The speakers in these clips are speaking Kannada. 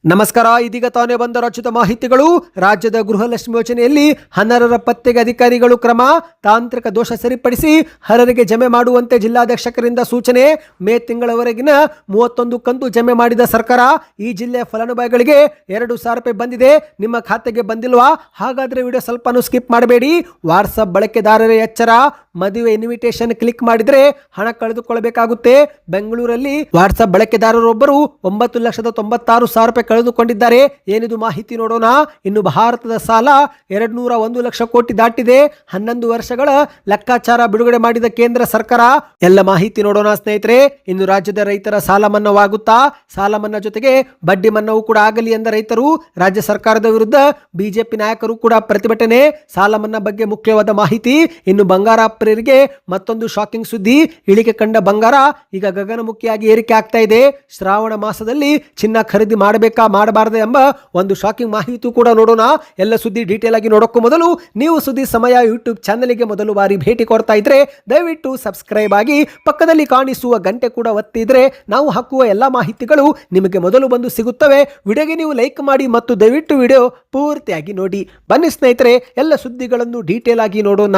ನಮಸ್ಕಾರ. ಇದೀಗ ತಾನೇ ಬಂದ ರಚಿತ ಮಾಹಿತಿಗಳು. ರಾಜ್ಯದ ಗೃಹಲಕ್ಷ್ಮಿ ಯೋಜನೆಯಲ್ಲಿ ಅನರ್ಹರ ಪತ್ತೆಗೆ ಅಧಿಕಾರಿಗಳು ಕ್ರಮ. ತಾಂತ್ರಿಕ ದೋಷ ಸರಿಪಡಿಸಿ ಅರ್ಹರಿಗೆ ಜಮೆ ಮಾಡುವಂತೆ ಜಿಲ್ಲಾಧ್ಯಕ್ಷರಿಂದ ಸೂಚನೆ. ಮೇ ತಿಂಗಳವರೆಗಿನ 31 ಕಂತು ಜಮೆ ಮಾಡಿದ ಸರ್ಕಾರ ಈ ಜಿಲ್ಲೆಯ ಫಲಾನುಭವಿಗಳಿಗೆ 2,000 ರೂಪಾಯಿ ಬಂದಿದೆ. ನಿಮ್ಮ ಖಾತೆಗೆ ಬಂದಿಲ್ವಾ? ಹಾಗಾದ್ರೆ ವಿಡಿಯೋ ಸ್ವಲ್ಪನೂ ಸ್ಕಿಪ್ ಮಾಡಬೇಡಿ. ವಾಟ್ಸಪ್ ಬಳಕೆದಾರರೇ ಎಚ್ಚರ. ಮದುವೆ ಇನ್ವಿಟೇಷನ್ ಕ್ಲಿಕ್ ಮಾಡಿದ್ರೆ ಹಣ ಕಳೆದುಕೊಳ್ಳಬೇಕಾಗುತ್ತೆ. ಬೆಂಗಳೂರಲ್ಲಿ ವಾಟ್ಸಪ್ ಬಳಕೆದಾರರೊಬ್ಬರು 9,96,000 ರೂಪಾಯಿ ಕಳೆದುಕೊಂಡಿದ್ದಾರೆ. ಏನಿದು ಮಾಹಿತಿ ನೋಡೋಣ. ಇನ್ನು ಭಾರತದ ಸಾಲ 201 ಲಕ್ಷ ಕೋಟಿ ದಾಟಿದೆ. 11 ವರ್ಷಗಳ ಲೆಕ್ಕಾಚಾರ ಬಿಡುಗಡೆ ಮಾಡಿದ ಕೇಂದ್ರ ಸರ್ಕಾರ. ಎಲ್ಲ ಮಾಹಿತಿ ನೋಡೋಣ ಸ್ನೇಹಿತರೆ. ಇನ್ನು ರಾಜ್ಯದ ರೈತರ ಸಾಲ ಮನ್ನಾವಾಗುತ್ತಾ? ಸಾಲ ಮನ್ನಾ ಜೊತೆಗೆ ಬಡ್ಡಿ ಮನ್ನಾವೂ ಕೂಡ ಆಗಲಿ ಎಂದ ರೈತರು ರಾಜ್ಯ ಸರ್ಕಾರದ ವಿರುದ್ಧ ಬಿಜೆಪಿ ನಾಯಕರು ಕೂಡ ಪ್ರತಿಭಟನೆ. ಸಾಲ ಮನ್ನಾ ಬಗ್ಗೆ ಮುಖ್ಯವಾದ ಮಾಹಿತಿ. ಇನ್ನು ಬಂಗಾರ ಪ್ರಿಯರಿಗೆ ಮತ್ತೊಂದು ಶಾಕಿಂಗ್ ಸುದ್ದಿ. ಇಳಿಕೆ ಕಂಡ ಬಂಗಾರ ಈಗ ಗಗನಮುಖಿಯಾಗಿ ಏರಿಕೆ ಆಗ್ತಾ ಇದೆ. ಶ್ರಾವಣ ಮಾಸದಲ್ಲಿ ಚಿನ್ನ ಖರೀದಿ ಮಾಡಬೇಕಾ ಮಾಡಬಾರದು ಎಂಬ ಒಂದು ಶಾಕಿಂಗ್ ಮಾಹಿತಿ ಕೂಡ ನೋಡೋಣ. ಎಲ್ಲ ಸುದ್ದಿ ಡೀಟೇಲ್ ಆಗಿ ನೋಡೋಕ್ಕೂ ಮೊದಲು ನೀವು ಸುದ್ದಿ ಸಮಯ ಯೂಟ್ಯೂಬ್ ಚಾನಲ್ಗೆ ಮೊದಲು ಬಾರಿ ಭೇಟಿ ಕೊಡ್ತಾ ಇದ್ರೆ ದಯವಿಟ್ಟು ಸಬ್ಸ್ಕ್ರೈಬ್ ಆಗಿ ಪಕ್ಕದಲ್ಲಿ ಕಾಣಿಸುವ ಗಂಟೆ ಕೂಡ ಒತ್ತಿದ್ರೆ ನಾವು ಹಾಕುವ ಎಲ್ಲ ಮಾಹಿತಿಗಳು ನಿಮಗೆ ಮೊದಲು ಬಂದು ಸಿಗುತ್ತವೆ. ವಿಡಿಯೋಗೆ ನೀವು ಲೈಕ್ ಮಾಡಿ ಮತ್ತು ದಯವಿಟ್ಟು ವಿಡಿಯೋ ಪೂರ್ತಿಯಾಗಿ ನೋಡಿ. ಬನ್ನಿ ಸ್ನೇಹಿತರೆ, ಎಲ್ಲ ಸುದ್ದಿಗಳನ್ನು ಡೀಟೇಲ್ ಆಗಿ ನೋಡೋಣ.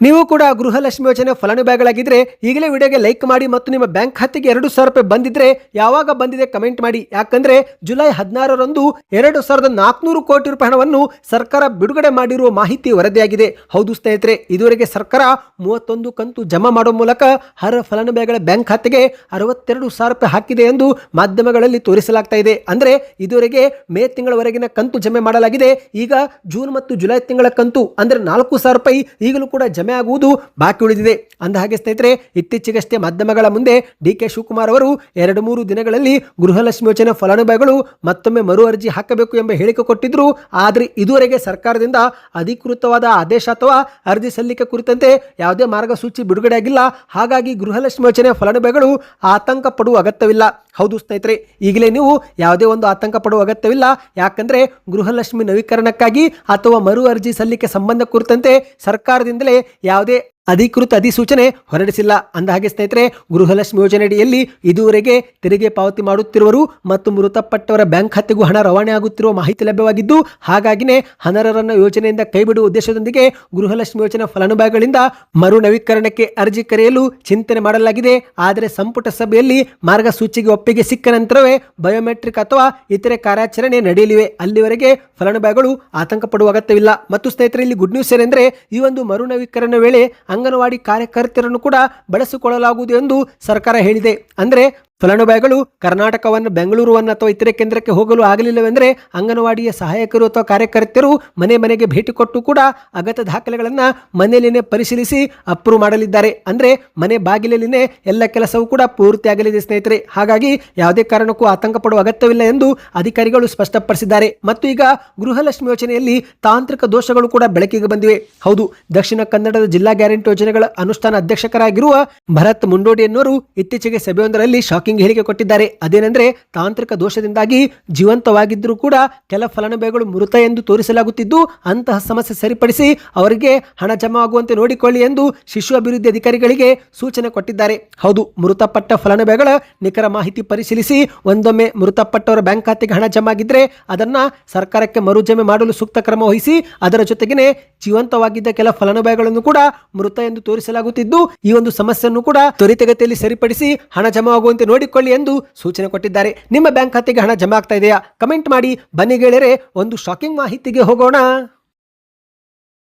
ನೀವು ಕೂಡ ಗೃಹಲಕ್ಷ್ಮಿ ಯೋಜನೆ ಫಲಾನುಭವಿಗಳಾಗಿದ್ರೆ ಈಗಲೇ ವಿಡಿಯೋಗೆ ಲೈಕ್ ಮಾಡಿ ಮತ್ತು ನಿಮ್ಮ ಬ್ಯಾಂಕ್ ಖಾತೆಗೆ 2,000 ರೂಪಾಯಿ ಬಂದಿದ್ರೆ ಯಾವಾಗ ಬಂದಿದೆ ಕಮೆಂಟ್ ಮಾಡಿ. ಯಾಕಂದ್ರೆ ಜುಲೈ 16ರಂದು 2,400 ಕೋಟಿ ರೂಪಾಯಿ ಹಣವನ್ನು ಸರ್ಕಾರ ಬಿಡುಗಡೆ ಮಾಡಿರುವ ಮಾಹಿತಿ ವರದಿಯಾಗಿದೆ. ಹೌದು ಸ್ನೇಹಿತರೆ, ಇದುವರೆಗೆ ಸರ್ಕಾರ 31 ಕಂತು ಜಮಾ ಮಾಡುವ ಮೂಲಕ ಅರ್ಹ ಫಲಾನುಭವಿಗಳ ಬ್ಯಾಂಕ್ ಖಾತೆಗೆ 62,000 ರೂಪಾಯಿ ಹಾಕಿದೆ ಎಂದು ಮಾಧ್ಯಮಗಳಲ್ಲಿ ತೋರಿಸಲಾಗ್ತಾ ಇದೆ. ಅಂದ್ರೆ ಇದುವರೆಗೆ ಮೇ ತಿಂಗಳವರೆಗಿನ ಕಂತು ಜಮೆ ಮಾಡಲಾಗಿದೆ. ಈಗ ಜೂನ್ ಮತ್ತು ಜುಲೈ ತಿಂಗಳ ಕಂತು ಅಂದ್ರೆ 4,000 ರೂಪಾಯಿ ಈಗಲೂ ಕೂಡ ಜಮೆ ಆಗುವುದು ಬಾಕಿ ಉಳಿದಿದೆ. ಅಂದ ಹಾಗೆ ಸ್ನೇಹಿತರೆ, ಇತ್ತೀಚೆಗಷ್ಟೇ ಮಾಧ್ಯಮಗಳ ಮುಂದೆ ಡಿ.ಕೆ. ಶಿವಕುಮಾರ್ ಅವರು 2-3 ದಿನಗಳಲ್ಲಿ ಗೃಹಲಕ್ಷ್ಮಿ ಯೋಜನೆ ಫಲಾನುಭವಿಗಳು ಮತ್ತೊಮ್ಮೆ ಮರು ಅರ್ಜಿ ಹಾಕಬೇಕು ಎಂಬ ಹೇಳಿಕೆ ಕೊಟ್ಟಿದ್ರು. ಆದರೆ ಇದುವರೆಗೆ ಸರ್ಕಾರದಿಂದ ಅಧಿಕೃತವಾದ ಆದೇಶ ಅಥವಾ ಅರ್ಜಿ ಸಲ್ಲಿಕೆ ಕುರಿತಂತೆ ಯಾವುದೇ ಮಾರ್ಗಸೂಚಿ ಬಿಡುಗಡೆ ಆಗಿಲ್ಲ. ಹಾಗಾಗಿ ಗೃಹಲಕ್ಷ್ಮಿ ಯೋಜನೆ ಫಲಾನುಭವಿಗಳು ಆತಂಕ ಪಡುವ ಅಗತ್ಯವಿಲ್ಲ. ಹೌದು ಸ್ನೇಹಿತರೆ, ಈಗಲೇ ನೀವು ಯಾವುದೇ ಒಂದು ಆತಂಕ ಪಡುವ ಅಗತ್ಯವಿಲ್ಲ. ಯಾಕಂದ್ರೆ ಗೃಹಲಕ್ಷ್ಮಿ ನವೀಕರಣಕ್ಕಾಗಿ ಅಥವಾ ಮರು ಅರ್ಜಿ ಸಲ್ಲಿಕೆ ಸಂಬಂಧ ಕುರಿತಂತೆ ಸರ್ಕಾರದಿಂದಲೇ ಯಾವುದೇ ಅಧಿಕೃತ ಅಧಿಸೂಚನೆ ಹೊರಡಿಸಿಲ್ಲ. ಅಂದ ಹಾಗೆ ಸ್ನೇಹಿತರೆ, ಗೃಹಲಕ್ಷ್ಮಿ ಯೋಜನೆಯಡಿಯಲ್ಲಿ ಇದುವರೆಗೆ ತೆರಿಗೆ ಪಾವತಿ ಮಾಡುತ್ತಿರುವರು ಮತ್ತು ಮೃತಪಟ್ಟವರ ಬ್ಯಾಂಕ್ ಖಾತೆಗೂ ಹಣ ರವಾನೆ ಆಗುತ್ತಿರುವ ಮಾಹಿತಿ ಲಭ್ಯವಾಗಿದ್ದು, ಹಾಗಾಗಿನೇ ಅನರ್ಹರನ್ನು ಯೋಜನೆಯಿಂದ ಕೈಬಿಡುವ ಉದ್ದೇಶದೊಂದಿಗೆ ಗೃಹಲಕ್ಷ್ಮಿ ಯೋಜನೆ ಫಲಾನುಭವಿಗಳಿಂದ ಮರು ನವೀಕರಣಕ್ಕೆ ಅರ್ಜಿ ಕರೆಯಲು ಚಿಂತನೆ ಮಾಡಲಾಗಿದೆ. ಆದರೆ ಸಂಪುಟ ಸಭೆಯಲ್ಲಿ ಮಾರ್ಗಸೂಚಿಗೆ ಒಪ್ಪಿಗೆ ಸಿಕ್ಕ ನಂತರವೇ ಬಯೋಮೆಟ್ರಿಕ್ ಅಥವಾ ಇತರೆ ಕಾರ್ಯಾಚರಣೆ ನಡೆಯಲಿವೆ. ಅಲ್ಲಿವರೆಗೆ ಫಲಾನುಭವಿಗಳು ಆತಂಕ ಪಡುವ ಅಗತ್ಯವಿಲ್ಲ. ಮತ್ತು ಸ್ನೇಹಿತರೆ, ಇಲ್ಲಿ ಗುಡ್ ನ್ಯೂಸ್ ಏನೆಂದರೆ ಈ ಒಂದು ಮರು ನವೀಕರಣ ವೇಳೆ ಅಂಗನವಾಡಿ ಕಾರ್ಯಕರ್ತೆಯರನ್ನು ಕೂಡ ಬಳಸಿಕೊಳ್ಳಲಾಗುವುದು ಎಂದು ಸರ್ಕಾರ ಹೇಳಿದೆ. ಅಂದ್ರೆ ಫಲಾನುಭವಿಗಳು ಕರ್ನಾಟಕವನ್ನು ಬೆಂಗಳೂರುವನ್ನು ಅಥವಾ ಇತರೆ ಕೇಂದ್ರಕ್ಕೆ ಹೋಗಲು ಆಗಲಿಲ್ಲವೆಂದರೆ ಅಂಗನವಾಡಿಯ ಸಹಾಯಕರು ಅಥವಾ ಕಾರ್ಯಕರ್ತೆಯರು ಮನೆ ಮನೆಗೆ ಭೇಟಿ ಕೊಟ್ಟು ಕೂಡ ಅಗತ್ಯ ದಾಖಲೆಗಳನ್ನು ಮನೆಯಲ್ಲಿನೇ ಪರಿಶೀಲಿಸಿ ಅಪ್ರೂವ್ ಮಾಡಲಿದ್ದಾರೆ. ಅಂದ್ರೆ ಮನೆ ಬಾಗಿಲಲ್ಲಿನೇ ಎಲ್ಲ ಕೆಲಸವೂ ಕೂಡ ಪೂರ್ತಿಯಾಗಲಿದೆ ಸ್ನೇಹಿತರೆ. ಹಾಗಾಗಿ ಯಾವುದೇ ಕಾರಣಕ್ಕೂ ಆತಂಕ ಪಡುವ ಅಗತ್ಯವಿಲ್ಲ ಎಂದು ಅಧಿಕಾರಿಗಳು ಸ್ಪಷ್ಟಪಡಿಸಿದ್ದಾರೆ. ಮತ್ತು ಈಗ ಗೃಹಲಕ್ಷ್ಮಿ ಯೋಜನೆಯಲ್ಲಿ ತಾಂತ್ರಿಕ ದೋಷಗಳು ಕೂಡ ಬೆಳಕಿಗೆ ಬಂದಿವೆ. ಹೌದು, ದಕ್ಷಿಣ ಕನ್ನಡದ ಜಿಲ್ಲಾ ಗ್ಯಾರಂಟಿ ಯೋಜನೆಗಳ ಅನುಷ್ಠಾನ ಅಧ್ಯಕ್ಷರಾಗಿರುವ ಭರತ್ ಮುಂಡೋಡಿ ಎನ್ನುವರು ಇತ್ತೀಚೆಗೆ ಸಭೆಯೊಂದರಲ್ಲಿ ಶಾಕಿಂಗ್ ಹೇಳಿಕೆ ಕೊಟ್ಟಿದ್ದಾರೆ. ಅದೇನೆಂದ್ರೆ, ತಾಂತ್ರಿಕ ದೋಷದಿಂದಾಗಿ ಜೀವಂತವಾಗಿದ್ದರೂ ಕೂಡ ಕೆಲ ಫಲಾನುಭವಿಗಳು ಮೃತ ಎಂದು ತೋರಿಸಲಾಗುತ್ತಿದ್ದು, ಅಂತಹ ಸಮಸ್ಯೆ ಸರಿಪಡಿಸಿ ಅವರಿಗೆ ಹಣ ಜಮಾ ಆಗುವಂತೆ ನೋಡಿಕೊಳ್ಳಿ ಎಂದು ಶಿಶು ಅಭಿವೃದ್ಧಿ ಅಧಿಕಾರಿಗಳಿಗೆ ಸೂಚನೆ ಕೊಟ್ಟಿದ್ದಾರೆ. ಹೌದು, ಮೃತಪಟ್ಟ ಫಲಾನುಭವಿಗಳ ನಿಖರ ಮಾಹಿತಿ ಪರಿಶೀಲಿಸಿ ಒಂದೊಮ್ಮೆ ಮೃತಪಟ್ಟವರ ಬ್ಯಾಂಕ್ ಖಾತೆಗೆ ಹಣ ಜಮಾ ಆಗಿದ್ರೆ ಅದನ್ನ ಸರ್ಕಾರಕ್ಕೆ ಮರು ಜಮೆ ಮಾಡಲು ಸೂಕ್ತ ಕ್ರಮ ವಹಿಸಿ, ಅದರ ಜೊತೆಗೇನೆ ಜೀವಂತವಾಗಿದ್ದ ಕೆಲ ಫಲಾನುಭವಿಗಳನ್ನು ಕೂಡ ಮೃತ ಎಂದು ತೋರಿಸಲಾಗುತ್ತಿದ್ದು, ಈ ಒಂದು ಸಮಸ್ಯೆಯನ್ನು ಕೂಡ ತ್ವರಿತಗತಿಯಲ್ಲಿ ಸರಿಪಡಿಸಿ ಹಣ ಜಮಾ ಆಗುವಂತೆ ನೋಡಿಕೊಳ್ಳಿ ಎಂದು ಸೂಚನೆ ಕೊಟ್ಟಿದ್ದಾರೆ. ನಿಮ್ಮ ಬ್ಯಾಂಕ್ ಖಾತೆಗೆ ಹಣ ಜಮಾ ಆಗ್ತಾ ಇದೆಯಾ? ಕಮೆಂಟ್ ಮಾಡಿ. ಬನ್ನಿ ಗೆಳೆಯರೆ, ಒಂದು ಶಾಕಿಂಗ್ ಮಾಹಿತಿಗೆ ಹೋಗೋಣ.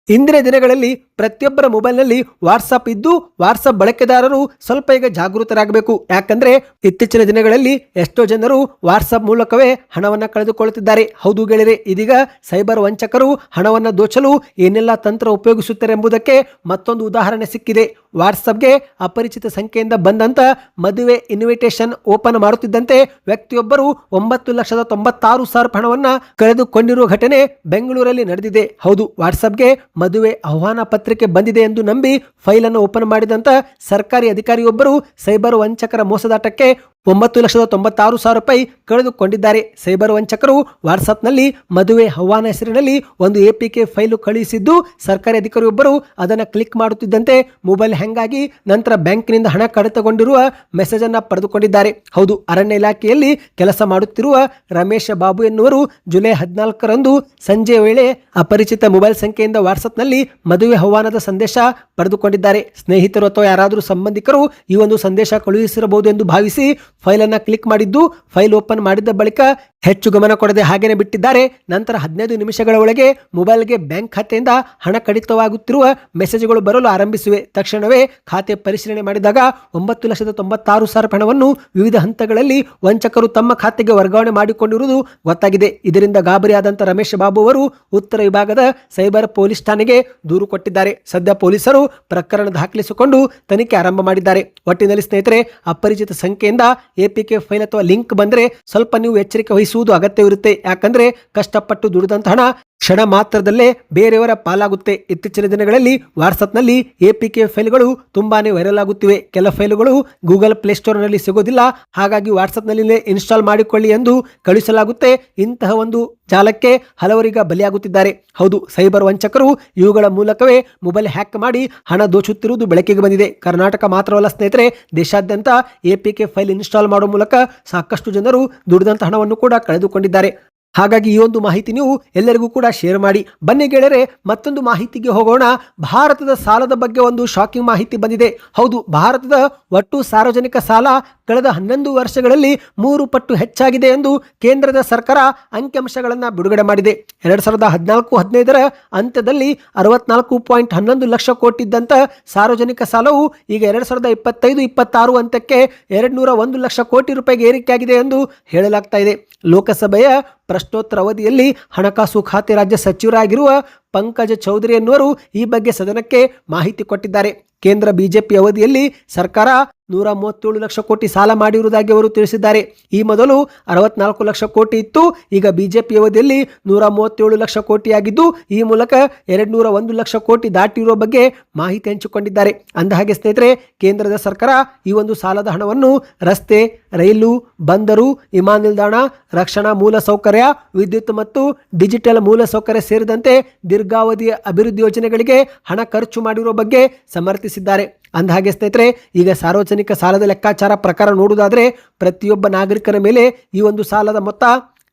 ಇಂದಿನ ದಿನಗಳಲ್ಲಿ ಪ್ರತಿಯೊಬ್ಬರ ಮೊಬೈಲ್ನಲ್ಲಿ ವಾಟ್ಸಪ್ ಇದ್ದು ವಾಟ್ಸಪ್ ಬಳಕೆದಾರರು ಸ್ವಲ್ಪ ಈಗ ಜಾಗೃತರಾಗಬೇಕು. ಯಾಕಂದ್ರೆ ಇತ್ತೀಚಿನ ದಿನಗಳಲ್ಲಿ ಎಷ್ಟೋ ಜನರು ವಾಟ್ಸಪ್ ಮೂಲಕವೇ ಹಣವನ್ನು ಕಳೆದುಕೊಳ್ಳುತ್ತಿದ್ದಾರೆ. ಹೌದು ಗೆಳೆಯರೆ, ಇದೀಗ ಸೈಬರ್ ವಂಚಕರು ಹಣವನ್ನು ದೋಚಲು ಏನೆಲ್ಲ ತಂತ್ರ ಉಪಯೋಗಿಸುತ್ತಾರೆ ಎಂಬುದಕ್ಕೆ ಮತ್ತೊಂದು ಉದಾಹರಣೆ ಸಿಕ್ಕಿದೆ. ವಾಟ್ಸಪ್ಗೆ ಅಪರಿಚಿತ ಸಂಖ್ಯೆಯಿಂದ ಬಂದಂತ ಮದುವೆ ಇನ್ವಿಟೇಷನ್ ಓಪನ್ ಮಾಡುತ್ತಿದ್ದಂತೆ ವ್ಯಕ್ತಿಯೊಬ್ಬರು 9,96,000 ಹಣವನ್ನು ಕಳೆದುಕೊಂಡಿರುವ ಘಟನೆ ಬೆಂಗಳೂರಲ್ಲಿ ನಡೆದಿದೆ. ಹೌದು, ವಾಟ್ಸಪ್ಗೆ ಮದುವೆ ಆಹ್ವಾನ ಪತ್ರಿಕೆ ಬಂದಿದೆ ಎಂದು ನಂಬಿ ಫೈಲ್ ಅನ್ನು ಓಪನ್ ಮಾಡಿದಂತ ಸರ್ಕಾರಿ ಅಧಿಕಾರಿಯೊಬ್ಬರು ಸೈಬರ್ ವಂಚಕರ ಮೋಸದಾಟಕ್ಕೆ 9,96,000 ರೂಪಾಯಿ ಕಳೆದುಕೊಂಡಿದ್ದಾರೆ. ಸೈಬರ್ ವಂಚಕರು ವಾಟ್ಸ್ಆಪ್ನಲ್ಲಿ ಮದುವೆ ಆಹ್ವಾನ ಹೆಸರಿನಲ್ಲಿ ಒಂದು APK ಫೈಲು ಕಳುಹಿಸಿದ್ದು, ಸರ್ಕಾರಿ ಅಧಿಕಾರಿಯೊಬ್ಬರು ಅದನ್ನು ಕ್ಲಿಕ್ ಮಾಡುತ್ತಿದ್ದಂತೆ ಮೊಬೈಲ್ ಹ್ಯಾಂಗ್ ಆಗಿ ನಂತರ ಬ್ಯಾಂಕಿನಿಂದ ಹಣ ಕಡಿತಗೊಂಡಿರುವ ಮೆಸೇಜ್ ಅನ್ನು ಪಡೆದುಕೊಂಡಿದ್ದಾರೆ. ಹೌದು, ಅರಣ್ಯ ಇಲಾಖೆಯಲ್ಲಿ ಕೆಲಸ ಮಾಡುತ್ತಿರುವ ರಮೇಶ್ ಬಾಬು ಎನ್ನುವರು ಜುಲೈ 14ರಂದು ಸಂಜೆ ವೇಳೆ ಅಪರಿಚಿತ ಮೊಬೈಲ್ ಸಂಖ್ಯೆಯಿಂದ ವಾಟ್ಸ್ಆಪ್ನಲ್ಲಿ ಮದುವೆ ಆಹ್ವಾನದ ಸಂದೇಶ ಪಡೆದುಕೊಂಡಿದ್ದಾರೆ. ಸ್ನೇಹಿತರು ಅಥವಾ ಯಾರಾದರೂ ಸಂಬಂಧಿಕರು ಈ ಒಂದು ಸಂದೇಶ ಕಳುಹಿಸಿರಬಹುದು ಎಂದು ಭಾವಿಸಿ ಫೈಲ್ ಅನ್ನು ಕ್ಲಿಕ್ ಮಾಡಿದ್ದು, ಫೈಲ್ ಓಪನ್ ಮಾಡಿದ ಬಳಿಕ ಹೆಚ್ಚು ಗಮನ ಕೊಡದೆ ಹಾಗೇನೆ ಬಿಟ್ಟಿದ್ದಾರೆ. ನಂತರ 15 ನಿಮಿಷಗಳ ಒಳಗೆ ಮೊಬೈಲ್ಗೆ ಬ್ಯಾಂಕ್ ಖಾತೆಯಿಂದ ಹಣ ಕಡಿತವಾಗುತ್ತಿರುವ ಮೆಸೇಜ್ಗಳು ಬರಲು ಆರಂಭಿಸಿವೆ. ತಕ್ಷಣವೇ ಖಾತೆ ಪರಿಶೀಲನೆ ಮಾಡಿದಾಗ 9,96,000 ಹಣವನ್ನು ವಿವಿಧ ಹಂತಗಳಲ್ಲಿ ವಂಚಕರು ತಮ್ಮ ಖಾತೆಗೆ ವರ್ಗಾವಣೆ ಮಾಡಿಕೊಂಡಿರುವುದು ಗೊತ್ತಾಗಿದೆ. ಇದರಿಂದ ಗಾಬರಿಯಾದಂಥ ರಮೇಶ್ ಬಾಬು ಅವರು ಉತ್ತರ ವಿಭಾಗದ ಸೈಬರ್ ಪೊಲೀಸ್ ಠಾಣೆಗೆ ದೂರು ಕೊಟ್ಟಿದ್ದಾರೆ. ಸದ್ಯ ಪೊಲೀಸರು ಪ್ರಕರಣ ದಾಖಲಿಸಿಕೊಂಡು ತನಿಖೆ ಆರಂಭ ಮಾಡಿದ್ದಾರೆ. ಒಟ್ಟಿನಲ್ಲಿ ಸ್ನೇಹಿತರೆ, ಅಪರಿಚಿತ ಸಂಖ್ಯೆಯಿಂದ APK ಫೈಲ್ ಅಥವಾ ಲಿಂಕ್ ಬಂದರೆ ಸ್ವಲ್ಪ ನೀವು ಎಚ್ಚರಿಕೆ ವಹಿಸುವುದು ಅಗತ್ಯವಿರುತ್ತೆ. ಯಾಕಂದ್ರೆ ಕಷ್ಟಪಟ್ಟು ದುಡಿದಂತ ಹಣ ಕ್ಷಣ ಮಾತ್ರದಲ್ಲೇ ಬೇರೆಯವರ ಪಾಲಾಗುತ್ತೆ. ಇತ್ತೀಚಿನ ದಿನಗಳಲ್ಲಿ ವಾಟ್ಸ್ಆಪ್ನಲ್ಲಿ APK ಫೈಲ್ಗಳು ತುಂಬಾನೇ ವೈರಲ್ ಆಗುತ್ತಿವೆ. ಕೆಲ ಫೈಲ್ಗಳು ಗೂಗಲ್ ಪ್ಲೇಸ್ಟೋರ್ನಲ್ಲಿ ಸಿಗೋದಿಲ್ಲ, ಹಾಗಾಗಿ ವಾಟ್ಸ್ಆಪ್ನಲ್ಲಿ ಇನ್ಸ್ಟಾಲ್ ಮಾಡಿಕೊಳ್ಳಿ ಎಂದು ಕಳುಹಿಸಲಾಗುತ್ತೆ. ಇಂತಹ ಒಂದು ಜಾಲಕ್ಕೆ ಹಲವರೀಗ ಬಲಿಯಾಗುತ್ತಿದ್ದಾರೆ. ಹೌದು, ಸೈಬರ್ ವಂಚಕರು ಇವುಗಳ ಮೂಲಕವೇ ಮೊಬೈಲ್ ಹ್ಯಾಕ್ ಮಾಡಿ ಹಣ ದೋಚುತ್ತಿರುವುದು ಬೆಳಕಿಗೆ ಬಂದಿದೆ. ಕರ್ನಾಟಕ ಮಾತ್ರವಲ್ಲ ಸ್ನೇಹಿತರೆ, ದೇಶಾದ್ಯಂತ APK ಫೈಲ್ ಇನ್ಸ್ಟಾಲ್ ಮಾಡುವ ಮೂಲಕ ಸಾಕಷ್ಟು ಜನರು ದುಡಿದಂತ ಹಣವನ್ನು ಕೂಡ ಕಳೆದುಕೊಂಡಿದ್ದಾರೆ. ಹಾಗಾಗಿ ಈ ಒಂದು ಮಾಹಿತಿ ನೀವು ಎಲ್ಲರಿಗೂ ಕೂಡ ಶೇರ್ ಮಾಡಿ. ಬನ್ನಿ ಗೆಳೆಯರೆ, ಮತ್ತೊಂದು ಮಾಹಿತಿಗೆ ಹೋಗೋಣ. ಭಾರತದ ಸಾಲದ ಬಗ್ಗೆ ಒಂದು ಶಾಕಿಂಗ್ ಮಾಹಿತಿ ಬಂದಿದೆ. ಹೌದು, ಭಾರತದ ಒಟ್ಟು ಸಾರ್ವಜನಿಕ ಸಾಲ ಕಳೆದ 11 ವರ್ಷಗಳಲ್ಲಿ 3 ಪಟ್ಟು ಹೆಚ್ಚಾಗಿದೆ ಎಂದು ಕೇಂದ್ರದ ಸರ್ಕಾರ ಅಂಕಿಅಂಶಗಳನ್ನು ಬಿಡುಗಡೆ ಮಾಡಿದೆ. 2014-15ರ ಅಂತ್ಯದಲ್ಲಿ 64.11 ಲಕ್ಷ ಕೋಟಿ ಇದ್ದಂಥ ಸಾರ್ವಜನಿಕ ಸಾಲವು ಈಗ 2025-26 ಅಂತ್ಯಕ್ಕೆ 201 ಲಕ್ಷ ಕೋಟಿ ರೂಪಾಯಿಗೆ ಏರಿಕೆಯಾಗಿದೆ ಎಂದು ಹೇಳಲಾಗ್ತಾ ಇದೆ. ಲೋಕಸಭೆಯ ಪ್ರಶ್ನೋತ್ತರ ಅವಧಿಯಲ್ಲಿ ಹಣಕಾಸು ಖಾತೆ ರಾಜ್ಯ ಸಚಿವರಾಗಿರುವ ಪಂಕಜ ಚೌಧರಿ ಎನ್ನುವರು ಈ ಬಗ್ಗೆ ಸದನಕ್ಕೆ ಮಾಹಿತಿ ಕೊಟ್ಟಿದ್ದಾರೆ. ಕೇಂದ್ರ ಬಿಜೆಪಿ ಅವಧಿಯಲ್ಲಿ ಸರ್ಕಾರ 137 ಲಕ್ಷ ಕೋಟಿ ಸಾಲ ಮಾಡಿರುವುದಾಗಿ ಅವರು ತಿಳಿಸಿದ್ದಾರೆ. ಈ ಮೊದಲು 64 ಲಕ್ಷ ಕೋಟಿ ಇತ್ತು, ಈಗ ಬಿಜೆಪಿ ಅವಧಿಯಲ್ಲಿ 137 ಲಕ್ಷ ಕೋಟಿಯಾಗಿದ್ದು, ಈ ಮೂಲಕ 201 ಲಕ್ಷ ಕೋಟಿ ದಾಟಿರುವ ಬಗ್ಗೆ ಮಾಹಿತಿ ಹಂಚಿಕೊಂಡಿದ್ದಾರೆ. ಅಂದಹಾಗೆ ಸ್ನೇಹಿತರೆ, ಕೇಂದ್ರದ ಸರ್ಕಾರ ಈ ಒಂದು ಸಾಲದ ಹಣವನ್ನು ರಸ್ತೆ, ರೈಲು, ಬಂದರು, ವಿಮಾನ ನಿಲ್ದಾಣ, ರಕ್ಷಣಾ ಮೂಲ ಸೌಕರ್ಯ, ವಿದ್ಯುತ್ ಮತ್ತು ಡಿಜಿಟಲ್ ಮೂಲ ಸೌಕರ್ಯ ಸೇರಿದಂತೆ ದೀರ್ಘಾವಧಿಯ ಅಭಿವೃದ್ಧಿ ಯೋಜನೆಗಳಿಗೆ ಹಣ ಖರ್ಚು ಮಾಡಿರುವ ಬಗ್ಗೆ ಸಮರ್ಥಿಸಿದ್ದಾರೆ. ಅಂದಹಾಗೆ ಸ್ನೇಹಿತರೆ, ಈಗ ಸಾರ್ವಜನಿಕ ಸಾಲದ ಲೆಕ್ಕಾಚಾರ ಪ್ರಕಾರ ನೋಡುವುದಾದರೆ ಪ್ರತಿಯೊಬ್ಬ ನಾಗರಿಕನ ಮೇಲೆ ಈ ಒಂದು ಸಾಲದ ಮೊತ್ತ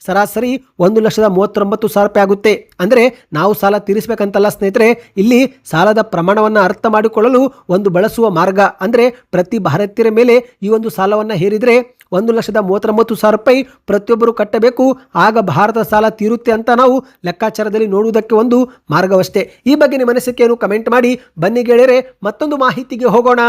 ಸರಾಸರಿ 1,39,000 ರೂಪಾಯಿ ಆಗುತ್ತೆ. ಅಂದರೆ ನಾವು ಸಾಲ ತೀರಿಸಬೇಕಂತಲ್ಲ ಸ್ನೇಹಿತರೆ, ಇಲ್ಲಿ ಸಾಲದ ಪ್ರಮಾಣವನ್ನು ಅರ್ಥ ಮಾಡಿಕೊಳ್ಳಲು ಒಂದು ಬಳಸುವ ಮಾರ್ಗ ಅಂದರೆ ಪ್ರತಿ ಭಾರತೀಯರ ಮೇಲೆ ಈ ಒಂದು ಸಾಲವನ್ನು ಹೇರಿದರೆ 1,39,000 ರೂಪಾಯಿ ಪ್ರತಿಯೊಬ್ಬರು ಕಟ್ಟಬೇಕು. ಆಗ ಭಾರತ ಸಾಲ ತೀರುತ್ತೆ ಅಂತ ನಾವು ಲೆಕ್ಕಾಚಾರದಲ್ಲಿ ನೋಡುವುದಕ್ಕೆ ಒಂದು ಮಾರ್ಗವಷ್ಟೇ. ಈ ಬಗ್ಗೆ ನಿಮ್ಮ ಅನಿಸಿಕೆಯನ್ನು ಕಮೆಂಟ್ ಮಾಡಿ. ಬನ್ನಿ ಗೆಳೆಯರೆ, ಮತ್ತೊಂದು ಮಾಹಿತಿಗೆ ಹೋಗೋಣ.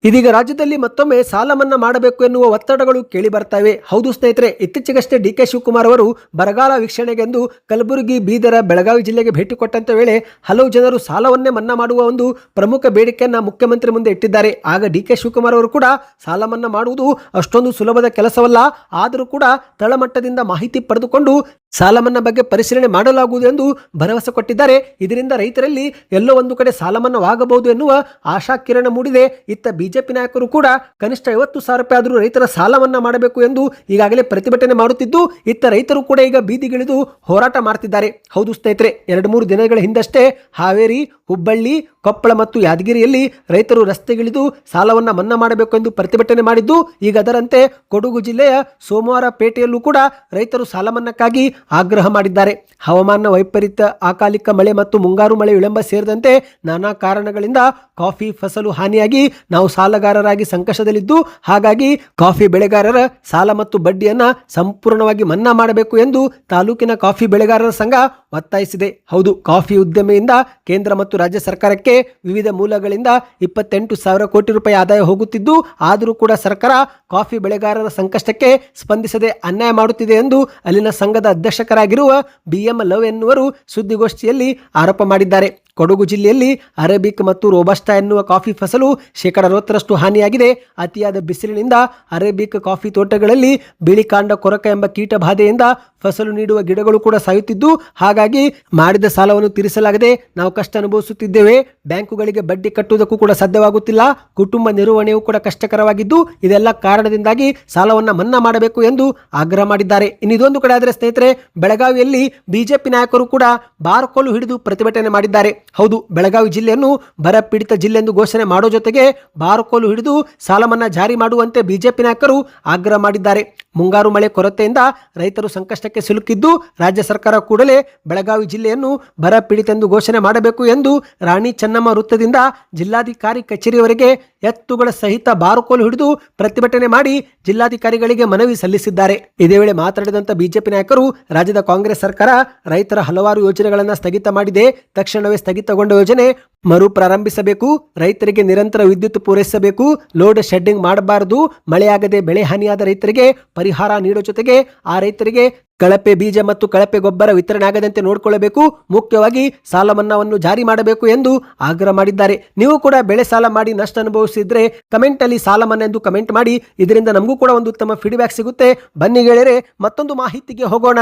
ಇದೀಗ ರಾಜ್ಯದಲ್ಲಿ ಮತ್ತೊಮ್ಮೆ ಸಾಲ ಮನ್ನಾ ಮಾಡಬೇಕು ಎನ್ನುವ ಒತ್ತಡಗಳು ಕೇಳಿ ಬರ್ತಾ ಇವೆ. ಹೌದು ಸ್ನೇಹಿತರೆ, ಇತ್ತೀಚೆಗಷ್ಟೇ DK ಶಿವಕುಮಾರ್ ಅವರು ಬರಗಾಲ ವೀಕ್ಷಣೆಗೆಂದು ಕಲಬುರಗಿ, ಬೀದರ, ಬೆಳಗಾವಿ ಜಿಲ್ಲೆಗೆ ಭೇಟಿ ಕೊಟ್ಟಂತ ವೇಳೆ ಹಲವು ಜನರು ಸಾಲವನ್ನೇ ಮನ್ನಾ ಮಾಡುವ ಒಂದು ಪ್ರಮುಖ ಬೇಡಿಕೆಯನ್ನು ಮುಖ್ಯಮಂತ್ರಿ ಮುಂದೆ ಇಟ್ಟಿದ್ದಾರೆ. ಆಗ DK ಶಿವಕುಮಾರ್ ಅವರು ಕೂಡ ಸಾಲ ಮನ್ನಾ ಮಾಡುವುದು ಅಷ್ಟೊಂದು ಸುಲಭದ ಕೆಲಸವಲ್ಲ, ಆದರೂ ಕೂಡ ತಳಮಟ್ಟದಿಂದ ಮಾಹಿತಿ ಪಡೆದುಕೊಂಡು ಸಾಲ ಮನ್ನಾ ಬಗ್ಗೆ ಪರಿಶೀಲನೆ ಮಾಡಲಾಗುವುದು ಎಂದು ಭರವಸೆ ಕೊಟ್ಟಿದ್ದಾರೆ. ಇದರಿಂದ ರೈತರಲ್ಲಿ ಎಲ್ಲೋ ಒಂದು ಕಡೆ ಸಾಲ ಮನ್ನಾವಾಗಬಹುದು ಎನ್ನುವ ಆಶಾ ಕಿರಣ ಮೂಡಿದೆ. ಇತ್ತ ಬಿಜೆಪಿ ನಾಯಕರು ಕೂಡ ಕನಿಷ್ಠ 50,000 ರೂಪಾಯಿ ಆದರೂ ರೈತರ ಸಾಲ ಮನ್ನಾ ಮಾಡಬೇಕು ಎಂದು ಈಗಾಗಲೇ ಪ್ರತಿಭಟನೆ ಮಾಡುತ್ತಿದ್ದು, ಇತ್ತ ರೈತರು ಕೂಡ ಈಗ ಬೀದಿಗಿಳಿದು ಹೋರಾಟ ಮಾಡ್ತಿದ್ದಾರೆ. ಹೌದು ಸ್ನೇಹಿತರೆ, 2-3 ದಿನಗಳ ಹಿಂದಷ್ಟೇ ಹಾವೇರಿ, ಹುಬ್ಬಳ್ಳಿ, ಕೊಪ್ಪಳ ಮತ್ತು ಯಾದಗಿರಿಯಲ್ಲಿ ರೈತರು ರಸ್ತೆಗಿಳಿದು ಸಾಲವನ್ನು ಮನ್ನಾ ಮಾಡಬೇಕು ಎಂದು ಪ್ರತಿಭಟನೆ ಮಾಡಿದ್ದು, ಈಗ ಅದರಂತೆ ಕೊಡಗು ಜಿಲ್ಲೆಯ ಸೋಮವಾರಪೇಟೆಯಲ್ಲೂ ಕೂಡ ರೈತರು ಸಾಲ ಮನ್ನಾಕ್ಕಾಗಿ ಆಗ್ರಹ ಮಾಡಿದ್ದಾರೆ. ಹವಾಮಾನ ವೈಪರೀತ್ಯ, ಅಕಾಲಿಕ ಮಳೆ ಮತ್ತು ಮುಂಗಾರು ಮಳೆ ವಿಳಂಬ ಸೇರಿದಂತೆ ನಾನಾ ಕಾರಣಗಳಿಂದ ಕಾಫಿ ಫಸಲು ಹಾನಿಯಾಗಿ ನಾವು ಸಾಲಗಾರರಾಗಿ ಸಂಕಷ್ಟದಲ್ಲಿದ್ದು, ಹಾಗಾಗಿ ಕಾಫಿ ಬೆಳೆಗಾರರ ಸಾಲ ಮತ್ತು ಬಡ್ಡಿಯನ್ನ ಸಂಪೂರ್ಣವಾಗಿ ಮನ್ನಾ ಮಾಡಬೇಕು ಎಂದು ತಾಲೂಕಿನ ಕಾಫಿ ಬೆಳೆಗಾರರ ಸಂಘ ಒತ್ತಾಯಿಸಿದೆ. ಹೌದು, ಕಾಫಿ ಉದ್ಯಮೆಯಿಂದ ಕೇಂದ್ರ ಮತ್ತು ರಾಜ್ಯ ಸರ್ಕಾರಕ್ಕೆ ವಿವಿಧ ಮೂಲಗಳಿಂದ 28,000 ಕೋಟಿ ರೂಪಾಯಿ ಆದಾಯ ಹೋಗುತ್ತಿದ್ದು, ಆದರೂ ಕೂಡ ಸರ್ಕಾರ ಕಾಫಿ ಬೆಳೆಗಾರರ ಸಂಕಷ್ಟಕ್ಕೆ ಸ್ಪಂದಿಸದೆ ಅನ್ಯಾಯ ಮಾಡುತ್ತಿದೆ ಎಂದು ಅಲ್ಲಿನ ಸಂಘದ ಅಧ್ಯಕ್ಷರಾಗಿರುವ BM ಲವ್ ಎನ್ನುವರು ಸುದ್ದಿಗೋಷ್ಠಿಯಲ್ಲಿ ಆರೋಪ ಮಾಡಿದ್ದಾರೆ. ಕೊಡಗು ಜಿಲ್ಲೆಯಲ್ಲಿ ಅರೇಬಿಕ್ ಮತ್ತು ರೋಬಸ್ಟಾ ಎನ್ನುವ ಕಾಫಿ ಫಸಲು 60% ಹಾನಿಯಾಗಿದೆ. ಅತಿಯಾದ ಬಿಸಿಲಿನಿಂದ ಅರೇಬಿಕ್ ಕಾಫಿ ತೋಟಗಳಲ್ಲಿ ಬಿಳಿ ಕಾಂಡ ಕೊರಕ ಎಂಬ ಕೀಟ ಬಾಧೆಯಿಂದ ಫಸಲು ನೀಡುವ ಗಿಡಗಳು ಕೂಡ ಸಾಯುತ್ತಿದ್ದು, ಹಾಗಾಗಿ ಮಾಡಿದ ಸಾಲವನ್ನು ತೀರಿಸಲಾಗದೆ ನಾವು ಕಷ್ಟ ಅನುಭವಿಸುತ್ತಿದ್ದೇವೆ. ಬ್ಯಾಂಕುಗಳಿಗೆ ಬಡ್ಡಿ ಕಟ್ಟುವುದಕ್ಕೂ ಕೂಡ ಸಾಧ್ಯವಾಗುತ್ತಿಲ್ಲ. ಕುಟುಂಬ ನಿರ್ವಹಣೆಯೂ ಕೂಡ ಕಷ್ಟಕರವಾಗಿದ್ದು, ಇದೆಲ್ಲ ಕಾರಣದಿಂದಾಗಿ ಸಾಲವನ್ನು ಮನ್ನಾ ಮಾಡಬೇಕು ಎಂದು ಆಗ್ರಹ ಮಾಡಿದ್ದಾರೆ. ಇನ್ನು ಇದೊಂದು ಕಡೆ ಆದರೆ ಸ್ನೇಹಿತರೆ, ಬೆಳಗಾವಿಯಲ್ಲಿ ಬಿಜೆಪಿ ನಾಯಕರು ಕೂಡ ಬಾರ್ಕೋಲು ಹಿಡಿದು ಪ್ರತಿಭಟನೆ ಮಾಡಿದ್ದಾರೆ. ಹೌದು, ಬೆಳಗಾವಿ ಜಿಲ್ಲೆಯನ್ನು ಬರ ಪೀಡಿತ ಜಿಲ್ಲೆ ಎಂದು ಘೋಷಣೆ ಮಾಡೋ ಜೊತೆಗೆ ಬಾರ್ಕೋಲು ಹಿಡಿದು ಸಾಲ ಮನ್ನಾ ಜಾರಿ ಮಾಡುವಂತೆ ಬಿಜೆಪಿ ನಾಯಕರು ಆಗ್ರಹ ಮಾಡಿದ್ದಾರೆ. ಮುಂಗಾರು ಮಳೆ ಕೊರತೆಯಿಂದ ರೈತರು ಸಂಕಷ್ಟಕ್ಕೆ ಸಿಲುಕಿದ್ದು, ರಾಜ್ಯ ಸರ್ಕಾರ ಕೂಡಲೇ ಬೆಳಗಾವಿ ಜಿಲ್ಲೆಯನ್ನು ಬರ ಪೀಡಿತ ಎಂದು ಘೋಷಣೆ ಮಾಡಬೇಕು ಎಂದು ರಾಣಿ ಚೆನ್ನಮ್ಮ ವೃತ್ತದಿಂದ ಜಿಲ್ಲಾಧಿಕಾರಿ ಕಚೇರಿಯವರೆಗೆ ಎತ್ತುಗಳ ಸಹಿತ ಬಾರುಕೋಲು ಹಿಡಿದು ಪ್ರತಿಭಟನೆ ಮಾಡಿ ಜಿಲ್ಲಾಧಿಕಾರಿಗಳಿಗೆ ಮನವಿ ಸಲ್ಲಿಸಿದ್ದಾರೆ. ಇದೇ ವೇಳೆ ಮಾತನಾಡಿದಂತ ಬಿಜೆಪಿ ನಾಯಕರು, ರಾಜ್ಯದ ಕಾಂಗ್ರೆಸ್ ಸರ್ಕಾರ ರೈತರ ಹಲವಾರು ಯೋಜನೆಗಳನ್ನು ಸ್ಥಗಿತ ಮಾಡಿದೆ. ತಕ್ಷಣವೇ ಸ್ಥಗಿತಗೊಂಡ ಯೋಜನೆ ಮರು ಪ್ರಾರಂಭಿಸಬೇಕು. ರೈತರಿಗೆ ನಿರಂತರ ವಿದ್ಯುತ್ ಪೂರೈಸಬೇಕು. ಲೋಡ್ ಶೆಡ್ಡಿಂಗ್ ಮಾಡಬಾರದು. ಮಳೆಯಾಗದೆ ಬೆಳೆ ಹಾನಿಯಾದ ರೈತರಿಗೆ ಪರಿಹಾರ ನೀಡೋ ಜೊತೆಗೆ ಆ ರೈತರಿಗೆ ಕಳಪೆ ಬೀಜ ಮತ್ತು ಕಳಪೆ ಗೊಬ್ಬರ ವಿತರಣೆ ಆಗದಂತೆ ನೋಡಿಕೊಳ್ಳಬೇಕು. ಮುಖ್ಯವಾಗಿ ಸಾಲ ಮನ್ನಾವನ್ನು ಜಾರಿ ಮಾಡಬೇಕು ಎಂದು ಆಗ್ರಹ ಮಾಡಿದ್ದಾರೆ. ನೀವು ಕೂಡ ಬೆಳೆ ಸಾಲ ಮಾಡಿ ನಷ್ಟ ಅನುಭವಿಸಿದ್ರೆ ಕಮೆಂಟ್ ಅಲ್ಲಿ ಸಾಲ ಮನ್ನಾ ಎಂದು ಕಮೆಂಟ್ ಮಾಡಿ. ಇದರಿಂದ ನಮಗೂ ಕೂಡ ಒಂದು ಉತ್ತಮ ಫೀಡ್ಬ್ಯಾಕ್ ಸಿಗುತ್ತೆ. ಬನ್ನಿ ಗೆಳೆಯರೆ, ಮತ್ತೊಂದು ಮಾಹಿತಿಗೆ ಹೋಗೋಣ.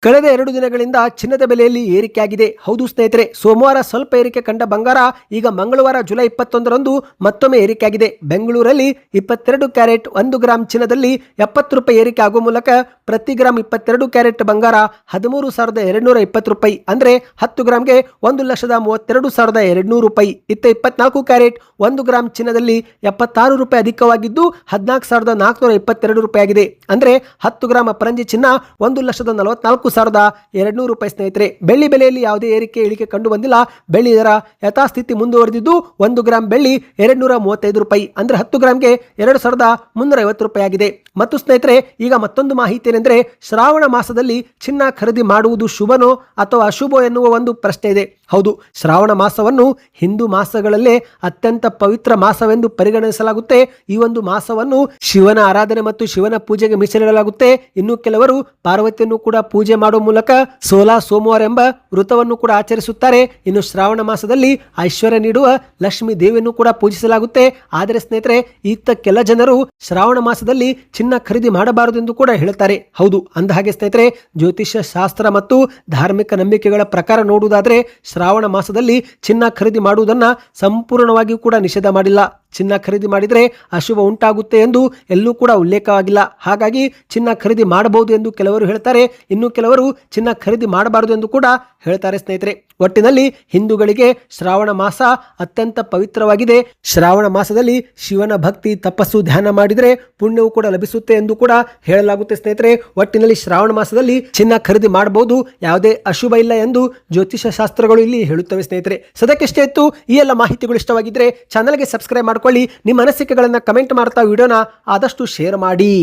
ಕಳೆದ 2 ದಿನಗಳಿಂದ ಚಿನ್ನದ ಬೆಲೆಯಲ್ಲಿ ಏರಿಕೆಯಾಗಿದೆ. ಹೌದು ಸ್ನೇಹಿತರೆ, ಸೋಮವಾರ ಸ್ವಲ್ಪ ಏರಿಕೆ ಕಂಡ ಬಂಗಾರ ಈಗ ಮಂಗಳವಾರ ಜುಲೈ 21ರಂದು ಮತ್ತೊಮ್ಮೆ ಏರಿಕೆಯಾಗಿದೆ. ಬೆಂಗಳೂರಲ್ಲಿ 22 ಕ್ಯಾರೆಟ್ 1 ಗ್ರಾಂ ಚಿನ್ನದಲ್ಲಿ 70 ರೂಪಾಯಿ ಏರಿಕೆ ಆಗುವ ಮೂಲಕ ಪ್ರತಿ ಗ್ರಾಂ 22 ಕ್ಯಾರೆಟ್ ಬಂಗಾರ 13,220 ರೂಪಾಯಿ, ಅಂದ್ರೆ 10 ಗ್ರಾಂಗೆ 1,32,200 ರೂಪಾಯಿ. ಇತ್ತ 24 ಕ್ಯಾರೆಟ್ 1 ಗ್ರಾಂ ಚಿನ್ನದಲ್ಲಿ 76 ರೂಪಾಯಿ ಅಧಿಕವಾಗಿದ್ದು 14,422 ರೂಪಾಯಿ ಆಗಿದೆ. ಅಂದ್ರೆ 10 ಗ್ರಾಂ ಅಪರಂಜಿ ಚಿನ್ನ 1,44,200 ರೂಪಾಯಿ. ಸ್ನೇಹಿತರೆ, ಬೆಳ್ಳಿ ಬೆಲೆಯಲ್ಲಿ ಯಾವುದೇ ಏರಿಕೆ ಇಳಿಕೆ ಕಂಡು ಬಂದಿಲ್ಲ. ಬೆಳ್ಳಿ ದರ ಯಥಾಸ್ಥಿತಿ ಮುಂದುವರೆದಿದ್ದು 1 ಗ್ರಾಂ ಬೆಳ್ಳಿ 235 ರೂಪಾಯಿ, ಅಂದ್ರೆ 10 ಗ್ರಾಂಗೆ 2,350 ರೂಪಾಯಿ ಆಗಿದೆ. ಮತ್ತು ಸ್ನೇಹಿತರೆ, ಈಗ ಮತ್ತೊಂದು ಮಾಹಿತಿ ಏನೆಂದರೆ, ಶ್ರಾವಣ ಮಾಸದಲ್ಲಿ ಚಿನ್ನ ಖರೀದಿ ಮಾಡುವುದು ಶುಭನೋ ಅಥವಾ ಅಶುಭೋ ಎನ್ನುವ ಒಂದು ಪ್ರಶ್ನೆ ಇದೆ. ಹೌದು, ಶ್ರಾವಣ ಮಾಸವನ್ನು ಹಿಂದೂ ಮಾಸಗಳಲ್ಲೇ ಅತ್ಯಂತ ಪವಿತ್ರ ಮಾಸವೆಂದು ಪರಿಗಣಿಸಲಾಗುತ್ತೆ. ಈ ಒಂದು ಮಾಸವನ್ನು ಶಿವನ ಆರಾಧನೆ ಮತ್ತು ಶಿವನ ಪೂಜೆಗೆ ಮೀಸಲಿಡಲಾಗುತ್ತೆ. ಇನ್ನು ಕೆಲವರು ಪಾರ್ವತಿಯನ್ನು ಕೂಡ ಪೂಜೆ ಮಾಡುವ ಮೂಲಕ ಸೋಮವಾರ ಎಂಬ ವೃತವನ್ನು ಕೂಡ ಆಚರಿಸುತ್ತಾರೆ. ಇನ್ನು ಶ್ರಾವಣ ಮಾಸದಲ್ಲಿ ಐಶ್ವರ್ಯ ನೀಡುವ ಲಕ್ಷ್ಮೀ ದೇವಿಯನ್ನು ಕೂಡ ಪೂಜಿಸಲಾಗುತ್ತೆ. ಆದರೆ ಸ್ನೇಹಿತರೆ, ಈತ ಕೆಲ ಜನರು ಶ್ರಾವಣ ಮಾಸದಲ್ಲಿ ಚಿನ್ನ ಖರೀದಿ ಮಾಡಬಾರದು ಎಂದು ಕೂಡ ಹೇಳ್ತಾರೆ. ಹೌದು, ಅಂದ ಹಾಗೆ ಸ್ನೇಹಿತರೆ, ಜ್ಯೋತಿಷ್ಯ ಶಾಸ್ತ್ರ ಮತ್ತು ಧಾರ್ಮಿಕ ನಂಬಿಕೆಗಳ ಪ್ರಕಾರ ನೋಡುವುದಾದ್ರೆ ಶ್ರಾವಣ ಮಾಸದಲ್ಲಿ ಚಿನ್ನ ಖರೀದಿ ಮಾಡುವುದನ್ನ ಸಂಪೂರ್ಣವಾಗಿಯೂ ಕೂಡ ನಿಷೇಧ ಮಾಡಿಲ್ಲ. ಚಿನ್ನ ಖರೀದಿ ಮಾಡಿದರೆ ಅಶುಭ ಉಂಟಾಗುತ್ತೆ ಎಂದು ಎಲ್ಲೂ ಕೂಡ ಉಲ್ಲೇಖವಾಗಿಲ್ಲ. ಹಾಗಾಗಿ ಚಿನ್ನ ಖರೀದಿ ಮಾಡಬಹುದು ಎಂದು ಕೆಲವರು ಹೇಳ್ತಾರೆ. ಇನ್ನು ಕೆಲವರು ಚಿನ್ನ ಖರೀದಿ ಮಾಡಬಾರದು ಎಂದು ಕೂಡ ಹೇಳ್ತಾರೆ. ಸ್ನೇಹಿತರೆ, ಒಟ್ಟಿನಲ್ಲಿ ಹಿಂದೂಗಳಿಗೆ ಶ್ರಾವಣ ಮಾಸ ಅತ್ಯಂತ ಪವಿತ್ರವಾಗಿದೆ. ಶ್ರಾವಣ ಮಾಸದಲ್ಲಿ ಶಿವನ ಭಕ್ತಿ, ತಪಸ್ಸು, ಧ್ಯಾನ ಮಾಡಿದರೆ ಪುಣ್ಯವು ಕೂಡ ಲಭಿಸುತ್ತೆ ಎಂದು ಕೂಡ ಹೇಳಲಾಗುತ್ತೆ. ಸ್ನೇಹಿತರೆ, ಒಟ್ಟಿನಲ್ಲಿ ಶ್ರಾವಣ ಮಾಸದಲ್ಲಿ ಚಿನ್ನ ಖರೀದಿ ಮಾಡಬಹುದು, ಯಾವುದೇ ಅಶುಭ ಇಲ್ಲ ಎಂದು ಜ್ಯೋತಿಷ ಶಾಸ್ತ್ರಗಳು ಇಲ್ಲಿ ಹೇಳುತ್ತವೆ. ಸ್ನೇಹಿತರೆ, ಸದ್ಯಕ್ಕಿಷ್ಟೇ ಇತ್ತು. ಈ ಎಲ್ಲ ಮಾಹಿತಿಗಳು ಇಷ್ಟವಾಗಿದ್ರೆ ಚಾನಲ್ಗೆ ಸಬ್ಸ್ಕ್ರೈಬ್ ಮಾಡ್ಕೊಳ್ಳಿ. ನಿಮ್ಮ ಅನಿಸಿಕೆಗಳನ್ನು ಕಮೆಂಟ್ ಮಾಡ್ತಾ ವಿಡಿಯೋನ ಆದಷ್ಟು ಶೇರ್ ಮಾಡಿ.